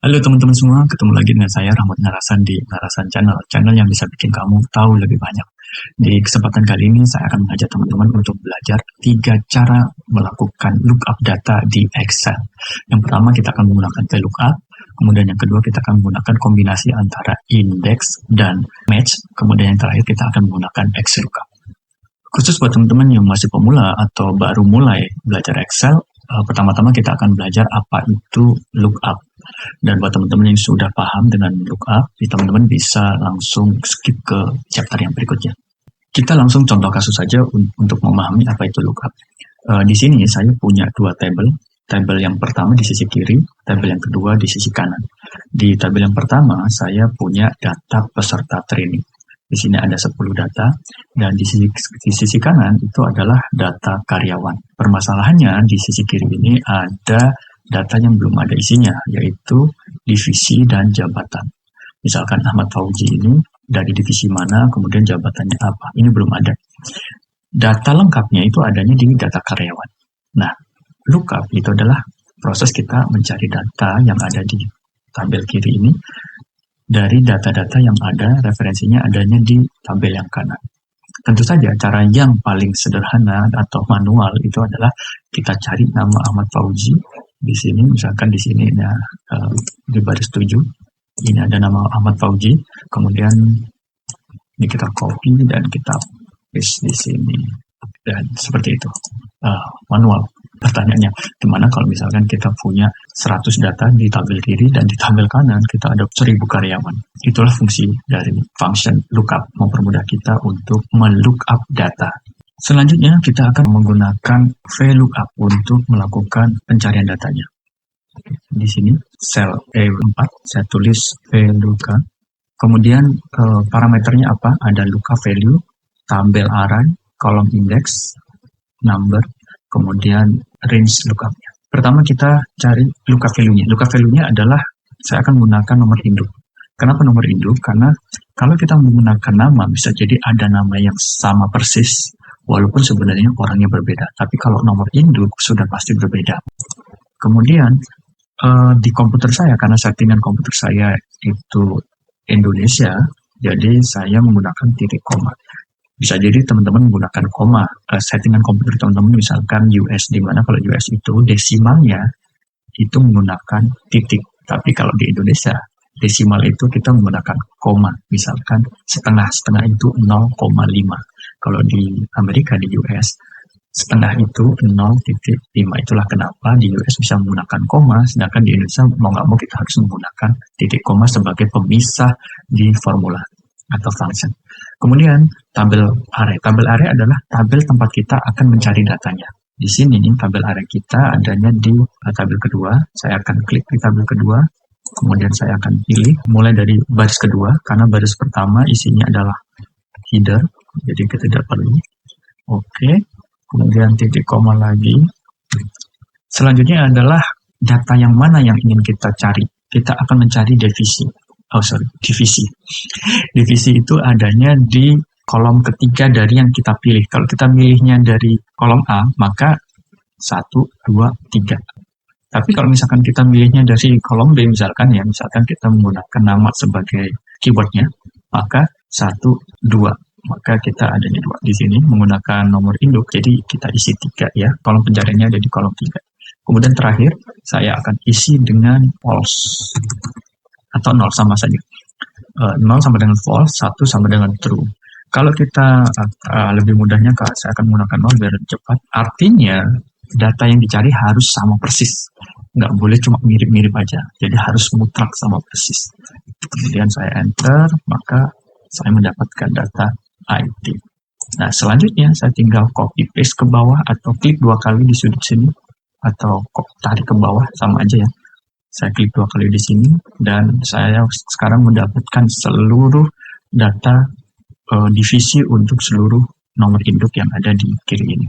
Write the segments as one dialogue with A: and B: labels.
A: Halo teman-teman semua, ketemu lagi dengan saya Rahmat Narasan di Narasan Channel yang bisa bikin kamu tahu lebih banyak. Di kesempatan kali ini saya akan mengajak teman-teman untuk belajar 3 cara melakukan lookup data di Excel. Yang pertama kita akan menggunakan VLOOKUP, kemudian yang kedua kita akan menggunakan kombinasi antara index dan match, kemudian yang terakhir kita akan menggunakan XLOOKUP. Khusus buat teman-teman yang masih pemula atau baru mulai belajar Excel, pertama-tama kita akan belajar apa itu lookup. Dan buat teman-teman yang sudah paham dengan lookup, teman-teman bisa langsung skip ke chapter yang berikutnya. Kita langsung contoh kasus saja untuk memahami apa itu lookup. Di sini saya punya 2 tabel. Tabel yang pertama di sisi kiri, tabel yang kedua di sisi kanan. Di tabel yang pertama saya punya data peserta training. Di sini ada 10 data, dan di sisi kanan itu adalah data karyawan. Permasalahannya di sisi kiri ini ada data yang belum ada isinya, yaitu divisi dan jabatan. Misalkan Ahmad Fauzi ini dari divisi mana, kemudian jabatannya apa, ini belum ada. Data lengkapnya itu adanya di data karyawan. Nah, lookup itu adalah proses kita mencari data yang ada di tabel kiri ini, dari data-data yang ada, referensinya adanya di tabel yang kanan. Tentu saja cara yang paling sederhana atau manual itu adalah kita cari nama Ahmad Fauzi. Di sini misalkan di sini ada di baris 7 ini ada nama Ahmad Fauzi, kemudian ini kita copy dan kita paste di sini, dan seperti itu manual. Pertanyaannya, gimana kalau misalkan kita punya 100 data di tabel kiri dan di tabel kanan kita ada 1000 karyawan. Itulah fungsi dari function lookup, mempermudah kita untuk melookup data. Selanjutnya kita akan menggunakan VLOOKUP untuk melakukan pencarian datanya. Di sini sel E4 saya tulis VLOOKUP. Kemudian parameternya apa? Ada lookup value, tabel array, kolom index, number, kemudian range lookupnya. Pertama kita cari lookup value-nya. Lookup value-nya adalah saya akan menggunakan nomor induk. Kenapa nomor induk? Karena kalau kita menggunakan nama, bisa jadi ada nama yang sama persis, walaupun sebenarnya orangnya berbeda. Tapi kalau nomor induk sudah pasti berbeda. Kemudian di komputer saya, karena settingan komputer saya itu Indonesia, jadi saya menggunakan titik koma. Bisa jadi teman-teman menggunakan koma, settingan komputer teman-teman misalkan US, di mana kalau US itu desimalnya itu menggunakan titik. Tapi kalau di Indonesia, desimal itu kita menggunakan koma. Misalkan setengah itu 0,5. Kalau di Amerika, di US, setengah itu 0,5. Itulah kenapa di US bisa menggunakan koma, sedangkan di Indonesia mau nggak mau kita harus menggunakan titik koma sebagai pemisah di formula atau function. Kemudian tabel array. Tabel array adalah tabel tempat kita akan mencari datanya. Di sini tabel array kita adanya di tabel kedua. Saya akan klik di tabel kedua. Kemudian saya akan pilih mulai dari baris kedua, karena baris pertama isinya adalah header, jadi kita tidak perlu. Oke. Kemudian titik koma lagi. Selanjutnya adalah data yang mana yang ingin kita cari. Kita akan mencari divisi. Divisi. Divisi itu adanya di kolom ketiga dari yang kita pilih. Kalau kita pilihnya dari kolom A, maka 1, 2, 3. Tapi kalau misalkan kita pilihnya dari kolom B, misalkan kita menggunakan nama sebagai keywordnya, maka 1, 2. Maka kita adanya 2. Di sini menggunakan nomor induk, jadi kita isi 3 ya. Kolom pencariannya ada di kolom 3. Kemudian terakhir, saya akan isi dengan false. Atau 0 sama saja. 0 sama dengan false, 1 sama dengan true. Kalau kita lebih mudahnya, saya akan menggunakan 0 biar cepat. Artinya, data yang dicari harus sama persis. Nggak boleh cuma mirip-mirip aja. Jadi harus mutlak sama persis. Kemudian saya enter, maka saya mendapatkan data IT. Nah, selanjutnya saya tinggal copy paste ke bawah atau klik 2 kali di sudut sini. Atau tarik ke bawah, sama aja ya. Saya klik 2 kali di sini dan saya sekarang mendapatkan seluruh data divisi untuk seluruh nomor induk yang ada di kiri ini.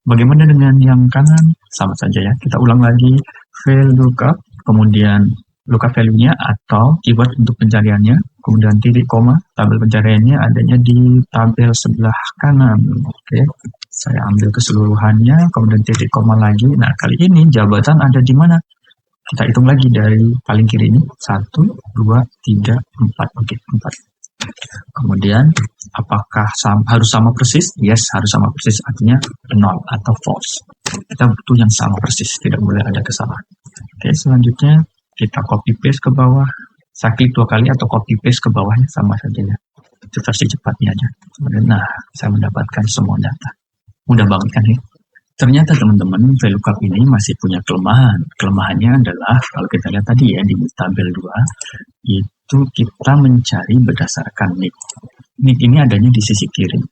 A: Bagaimana dengan yang kanan? Sama saja ya. Kita ulang lagi VLOOKUP, kemudian lookup value-nya atau keyword untuk pencariannya, kemudian titik koma, tabel pencariannya adanya di tabel sebelah kanan. Oke, saya ambil keseluruhannya, kemudian titik koma lagi. Nah, kali ini jabatan ada di mana? Kita hitung lagi dari paling kiri ini. 1, 2, 3, 4. Oke, 4. Kemudian, apakah harus sama persis? Yes, harus sama persis. Artinya 0 atau false. Kita butuh yang sama persis. Tidak boleh ada kesalahan. Oke, selanjutnya kita copy paste ke bawah. Saya klik 2 kali atau copy paste ke bawahnya, sama saja ya. Itu versi cepatnya aja. Kemudian, nah, saya mendapatkan semua data. Mudah banget kan ya? Ternyata teman-teman, VLOOKUP ini masih punya kelemahan. Kelemahannya adalah, kalau kita lihat tadi ya, di tabel 2, itu kita mencari berdasarkan nick. Nick ini adanya di sisi kiri.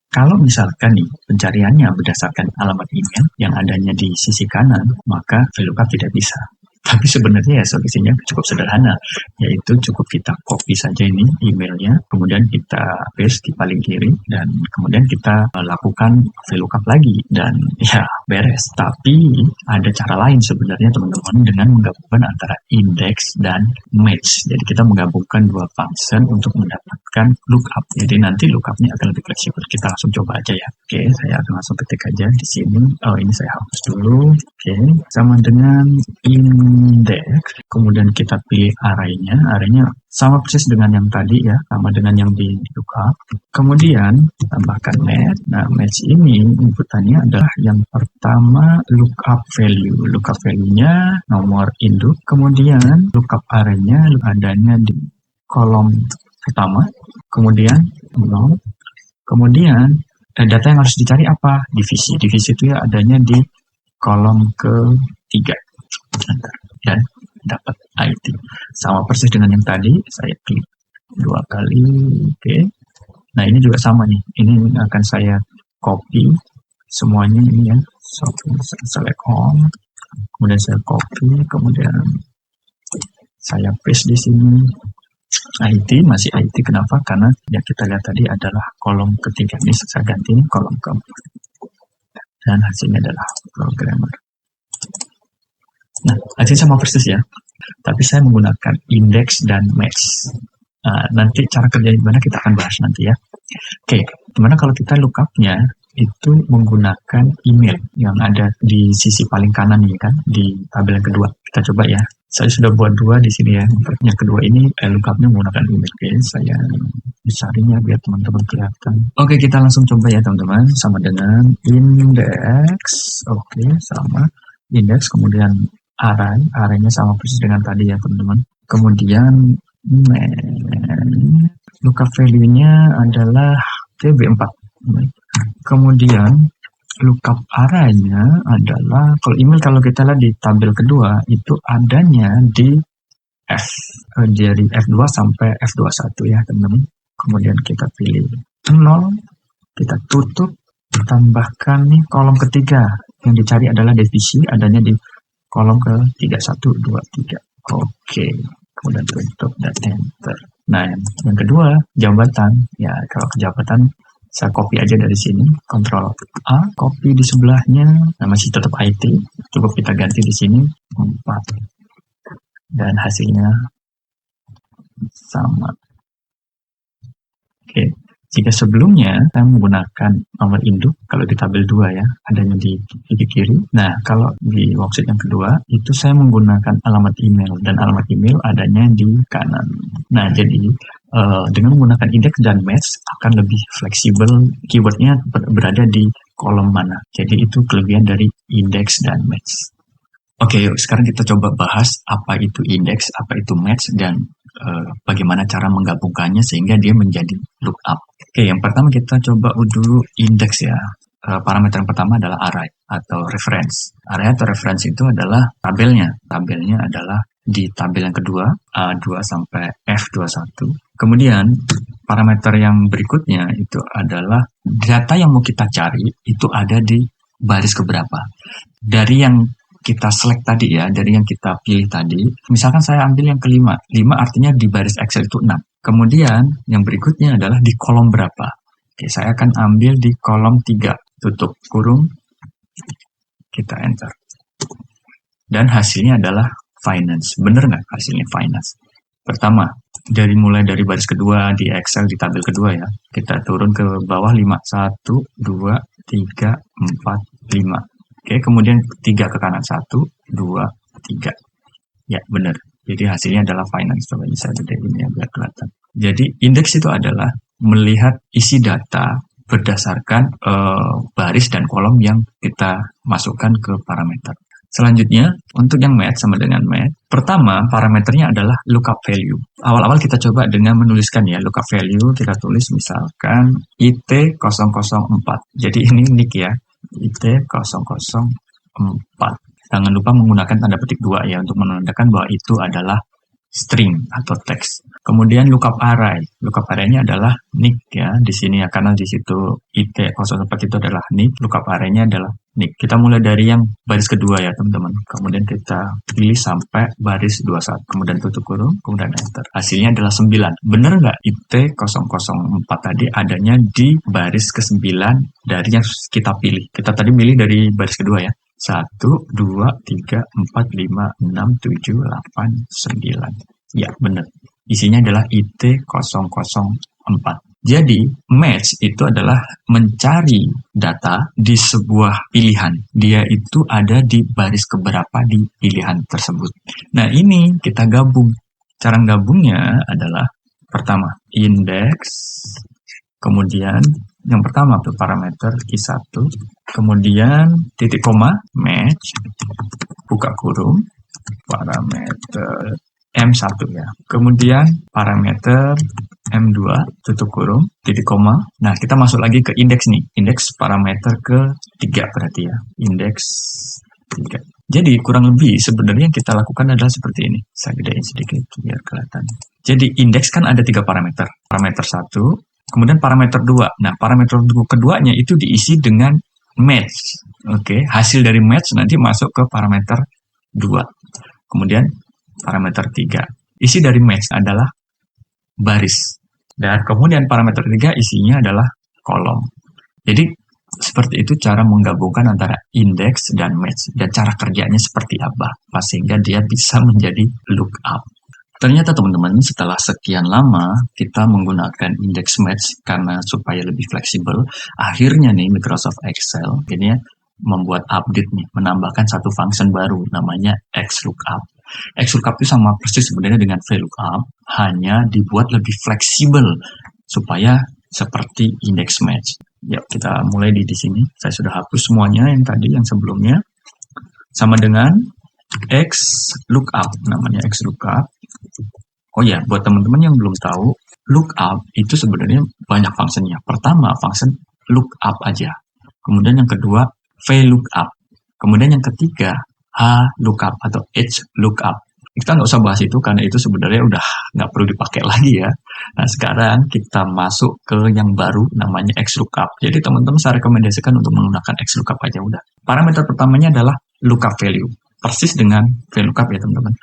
A: Kalau misalkan nih, pencariannya berdasarkan alamat email yang adanya di sisi kanan, maka VLOOKUP tidak bisa. Tapi sebenarnya ya solusinya cukup sederhana, yaitu cukup kita copy saja ini emailnya, kemudian kita paste di paling kiri, dan kemudian kita lakukan VLOOKUP lagi, dan ya beres. Tapi ada cara lain sebenarnya teman-teman dengan menggabungkan antara index dan match. Jadi kita menggabungkan dua function untuk mendapatkan lookup. Jadi nanti lookupnya akan lebih fleksibel. Kita langsung coba aja ya. Oke, saya akan langsung ketik aja di sini. Oh, ini saya hapus dulu. Oke, sama dengan index, kemudian kita pilih arraynya sama persis dengan yang tadi ya, sama dengan yang di lookup. Kemudian tambahkan match. Nah, match ini inputannya adalah yang pertama lookup value. Lookup value-nya nomor induk, kemudian lookup arraynya adanya di kolom pertama, kemudian 0, kemudian data yang harus dicari apa? Divisi. Divisi itu ya adanya di kolom ketiga. Dan dapat IT. Sama persis dengan yang tadi, saya klik 2 kali. Oke. Nah, ini juga sama nih. Ini akan saya copy semuanya ini ya. So, select all. Kemudian saya copy, kemudian saya paste di sini. IT, masih IT. Kenapa? Karena yang kita lihat tadi adalah kolom ketiga. Ini saya ganti kolom keempat. Dan hasilnya adalah programmer. Nah, hasilnya sama persis ya. Tapi saya menggunakan index dan match. Nanti cara kerjanya gimana kita akan bahas nanti ya. Oke, gimana kalau kita lookupnya itu menggunakan email yang ada di sisi paling kanan nih kan, di tabel yang kedua. Kita coba ya. Saya sudah buat 2 di sini ya. Yang kedua ini lookupnya menggunakan email. Oke, saya besarin ya biar teman-teman kelihatan. Oke, kita langsung coba ya teman-teman. Sama dengan index. Oke, sama index, kemudian arraynya sama persis dengan tadi ya teman-teman. Kemudian lookup value-nya adalah B4. Kemudian lookup arraynya adalah, kalau email kalau kita lihat di tabel kedua itu adanya di F, dari F2 sampai F21 ya teman-teman. Kemudian kita pilih 0, kita tutup, tambahkan nih kolom ketiga. Yang dicari adalah divisi, adanya di kolom ke 3, 1, 2, 3. Oke, kemudian tutup dan enter. Nah, yang kedua, jabatan. Ya, kalau ke jabatan, saya copy aja dari sini. Ctrl A, copy di sebelahnya. Nah, masih tetap IT. Coba kita ganti di sini, 4. Dan hasilnya sama. Oke. Jika sebelumnya saya menggunakan nomor induk, kalau di tabel 2 ya, adanya di sisi kiri. Nah, kalau di worksheet yang kedua, itu saya menggunakan alamat email, dan alamat email adanya di kanan. Nah, jadi dengan menggunakan index dan match akan lebih fleksibel, keywordnya berada di kolom mana. Jadi itu kelebihan dari index dan match. Oke, yuk sekarang kita coba bahas apa itu index, apa itu match, dan bagaimana cara menggabungkannya sehingga dia menjadi lookup. Oke, yang pertama kita coba dulu index ya. Parameter yang pertama adalah array atau reference. Array atau reference itu adalah tabelnya. Tabelnya adalah di tabel yang kedua, A2 sampai F21. Kemudian parameter yang berikutnya itu adalah data yang mau kita cari itu ada di baris keberapa. Dari yang kita select tadi ya, dari yang kita pilih tadi, misalkan saya ambil yang kelima, 5 artinya di baris Excel itu 6. Kemudian yang berikutnya adalah di kolom berapa. Oke, saya akan ambil di kolom 3, tutup kurung, kita enter. Dan hasilnya adalah finance. Bener nggak hasilnya finance? Pertama, mulai dari baris kedua di Excel di tabel kedua ya, kita turun ke bawah 5, 1, 2, 3, 4, 5. Oke, kemudian 3 ke kanan, 1, 2, 3. Ya, benar. Jadi hasilnya adalah finance. Coba bisa gede ini ya biar kelihatan. Jadi indeks itu adalah melihat isi data berdasarkan baris dan kolom yang kita masukkan ke parameter. Selanjutnya, untuk yang match sama dengan match, pertama parameternya adalah lookup value. Awal-awal kita coba dengan menuliskan ya lookup value, kita tulis misalkan IT004. Jadi ini nick ya, IT004. Jangan lupa menggunakan tanda petik 2 ya untuk menandakan bahwa itu adalah string atau teks. Kemudian lookup array. Lookup array-nya adalah nick ya. Di sini ya karena di situ IT004 itu adalah nick, lookup array-nya adalah nick. Kita mulai dari yang baris kedua ya, teman-teman. Kemudian kita pilih sampai baris 21. Kemudian tutup kurung, kemudian enter. Hasilnya adalah 9. Benar nggak IT004 tadi adanya di baris ke-9 dari yang kita pilih. Kita tadi pilih dari baris kedua ya. 1, 2, 3, 4, 5, 6, 7, 8, 9. Ya, benar. Isinya adalah IT004. Jadi, match itu adalah mencari data di sebuah pilihan. Dia itu ada di baris keberapa di pilihan tersebut. Nah, ini kita gabung. Cara gabungnya adalah pertama, indeks, kemudian yang pertama tuh parameter I1, kemudian titik koma, match, buka kurung, parameter M1 ya. Kemudian parameter M2, tutup kurung, titik koma. Nah, kita masuk lagi ke indeks nih. Indeks parameter ke-3 berarti ya. Indeks 3. Jadi kurang lebih sebenarnya yang kita lakukan adalah seperti ini. Saya gedein sedikit biar kelihatan. Jadi indeks kan ada 3 parameter. Parameter 1, kemudian parameter 2. Nah, parameter keduanya itu diisi dengan match. Oke, hasil dari match nanti masuk ke parameter 2. Kemudian parameter 3. Isi dari match adalah baris. Dan kemudian parameter 3 isinya adalah kolom. Jadi seperti itu cara menggabungkan antara indeks dan match. Dan cara kerjanya seperti apa? Sehingga dia bisa menjadi lookup. Ternyata teman-teman setelah sekian lama kita menggunakan index match karena supaya lebih fleksibel, akhirnya nih Microsoft Excel ini membuat update nih, menambahkan satu function baru namanya XLOOKUP. XLOOKUP itu sama persis sebenarnya dengan VLOOKUP, hanya dibuat lebih fleksibel supaya seperti index match. Ya, kita mulai di sini. Saya sudah hapus semuanya yang tadi yang sebelumnya. Sama dengan XLOOKUP, namanya XLOOKUP. Oh ya, buat teman-teman yang belum tahu, lookup itu sebenarnya banyak fungsinya. Pertama, function lookup aja. Kemudian yang kedua, VLOOKUP. Kemudian yang ketiga, HLOOKUP atau HLOOKUP. Kita nggak usah bahas itu karena itu sebenarnya udah nggak perlu dipakai lagi ya. Nah, sekarang kita masuk ke yang baru namanya XLOOKUP. Jadi teman-teman saya rekomendasikan untuk menggunakan XLOOKUP aja udah. Parameter pertamanya adalah lookup value. Persis dengan VLOOKUP ya teman-teman.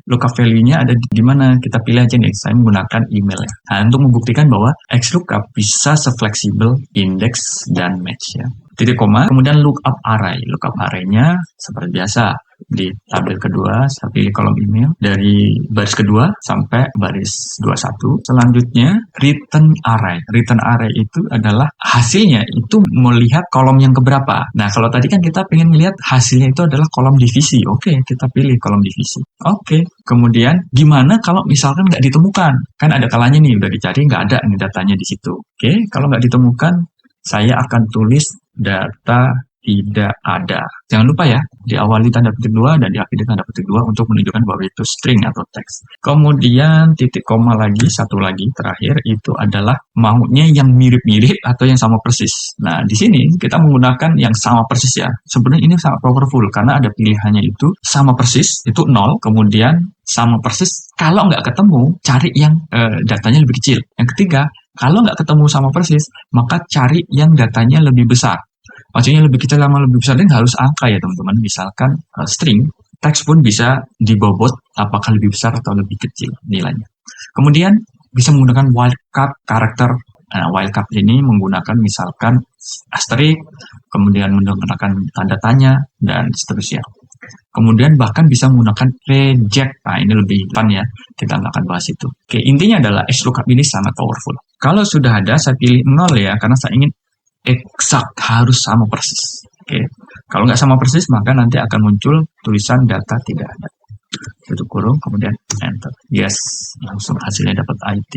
A: Lookup value-nya ada di mana kita pilih aja nih, saya menggunakan email ya. Nah, untuk membuktikan bahwa XLOOKUP bisa sefleksibel index dan match ya. Titik koma, kemudian lookup array. Lookup array-nya seperti biasa. Di tabel kedua, saya pilih kolom email. Dari baris kedua sampai baris 21. Selanjutnya, return array. Return array itu adalah hasilnya itu melihat kolom yang keberapa. Nah, kalau tadi kan kita pengen melihat hasilnya itu adalah kolom divisi. Oke, kita pilih kolom divisi. Oke, kemudian gimana kalau misalkan nggak ditemukan? Kan ada kalanya nih, udah dicari nggak ada nih datanya di situ. Oke, kalau nggak ditemukan, saya akan tulis data tidak ada. Jangan lupa ya, diawali tanda petik 2 dan diakhiri tanda petik 2 untuk menunjukkan bahwa itu string atau teks. Kemudian titik koma lagi, satu lagi terakhir itu adalah maunya yang mirip-mirip atau yang sama persis. Nah, di sini kita menggunakan yang sama persis ya. Sebenarnya ini sangat powerful karena ada pilihannya itu sama persis, itu 0, kemudian sama persis. Kalau nggak ketemu, cari yang datanya lebih kecil. Yang ketiga, kalau nggak ketemu sama persis, maka cari yang datanya lebih besar. Maksudnya lebih kecil sama lebih besar ini harus angka ya teman-teman. Misalkan string, teks pun bisa dibobot apakah lebih besar atau lebih kecil nilainya. Kemudian bisa menggunakan wildcard karakter. Nah, wildcard ini menggunakan misalkan asterisk, kemudian menggunakan tanda tanya, dan seterusnya. Kemudian bahkan bisa menggunakan reject. Nah, ini lebih fun ya. Kita nggak akan bahas itu. Oke, intinya adalah XLOOKUP ini sangat powerful. Kalau sudah ada, saya pilih 0 ya, karena saya ingin eksak harus sama persis. Oke. Kalau nggak sama persis, maka nanti akan muncul tulisan data tidak ada. tutup kurung, kemudian enter. Yes, langsung hasilnya dapat IT.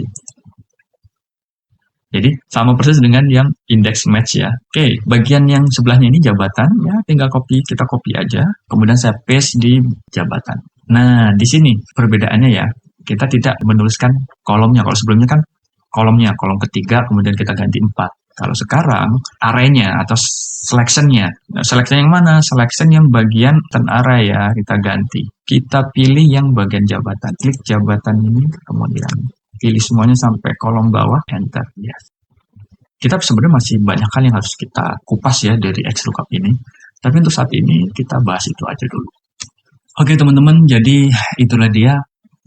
A: Jadi sama persis dengan yang index match ya. Oke, bagian yang sebelahnya ini jabatan ya, tinggal kita copy aja, kemudian saya paste di jabatan. Nah, di sini perbedaannya ya, kita tidak menuliskan kolomnya. Kalau sebelumnya kan kolomnya, kolom ketiga, kemudian kita ganti 4. Kalau sekarang arraynya atau selectionnya, nah, selection yang mana? Selection yang bagian ten array ya, kita ganti. Kita pilih yang bagian jabatan, klik jabatan ini, kemudian pilih semuanya sampai kolom bawah, enter. Yes. Kita sebenarnya masih banyak hal yang harus kita kupas ya dari XLOOKUP ini. Tapi untuk saat ini kita bahas itu aja dulu. Oke teman-teman, jadi itulah dia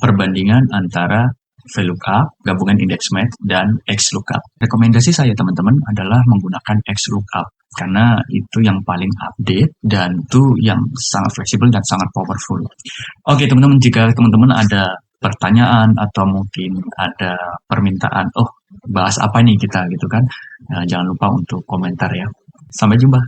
A: perbandingan antara VLOOKUP, gabungan index match, dan XLOOKUP. Rekomendasi saya teman-teman adalah menggunakan XLOOKUP karena itu yang paling update dan itu yang sangat fleksibel dan sangat powerful. Oke teman-teman, jika teman-teman ada pertanyaan atau mungkin ada permintaan, bahas apa nih kita gitu kan, jangan lupa untuk komentar ya. Sampai jumpa.